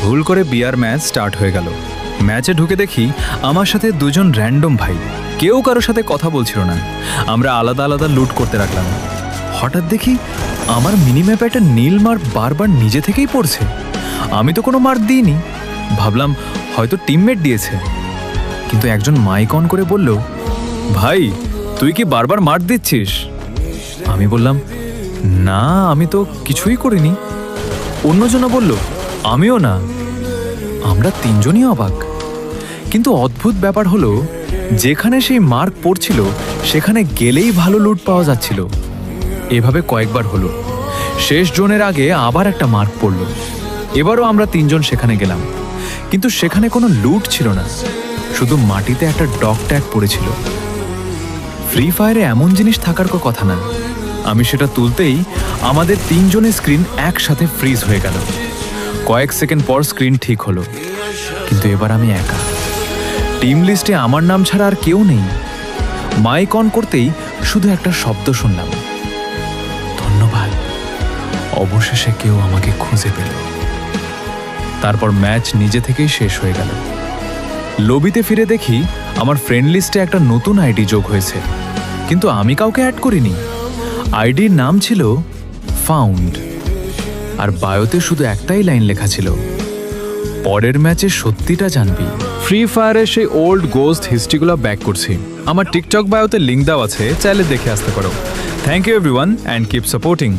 ভুল করে বিয়ার match start হয়ে গেল। ম্যাচে ঢুকে দেখি আমার সাথে দুজন র্যান্ডম ভাই, কেউ কারোর সাথে কথা বলছিল না। আমরা আলাদা আলাদা লুট করতে রাখলাম। হঠাৎ দেখি আমার মিনিম্যাপে একটা নীল মার্ক বারবার নিজে থেকেই পড়ছে। আমি তো কোনো মার্ক দিইনি, ভাবলাম হয়তো টিমমেট দিয়েছে। কিন্তু একজন মাইক অন করে বলল, ভাই তুই কি বারবার মার্ক দিচ্ছিস? আমি বললাম, না আমি তো কিছুই করিনি। অন্যজন বলল, আমিও না। আমরা তিনজনই অবাক। কিন্তু অদ্ভুত ব্যাপার হলো, যেখানে সেই মার্ক পড়ছিল সেখানে গেলেই ভালো লুট পাওয়া যাচ্ছিল। এভাবে কয়েকবার হলো। শেষ জোনের আগে আবার একটা মার্ক পড়ল। এবারও আমরা তিনজন সেখানে গেলাম, কিন্তু সেখানে কোনো লুট ছিল না, শুধু মাটিতে একটা ডগ ট্যাগ পড়েছিল। ফ্রি ফায়ারে এমন জিনিস থাকার কথা না। আমি সেটা তুলতেই আমাদের তিনজনের স্ক্রিন একসাথে ফ্রিজ হয়ে গেল। কয়েক সেকেন্ড পর স্ক্রিন ঠিক হলো, কিন্তু এবার আমি একা। টিম লিস্টে আমার নাম ছাড়া আর কেউ নেই। মাইক অন করতেই শুধু একটা শব্দ শুনলাম, ধন্যবাদ, অবশেষে কেউ আমাকে খুঁজে পেল। তারপর ম্যাচ নিজে থেকেই শেষ হয়ে গেল। লবিতে ফিরে দেখি আমার ফ্রেন্ড লিস্টে একটা নতুন আইডি যোগ হয়েছে, কিন্তু আমি কাউকে অ্যাড করিনি। আইডির নাম ছিল ফাউন্ড, আর বায়োতে শুধু একটাই লাইন লেখা ছিল, পরের ম্যাচে সত্যিটা জানবি। ফ্রি ফায়ারের সেই ওল্ড গোস্ট হিস্ট্রিগুলো ব্যাক করছি। আমার টিকটক বায়োতে লিঙ্ক দেওয়া আছে, চাইলে দেখে আসতে পারো। Thank you everyone and keep supporting.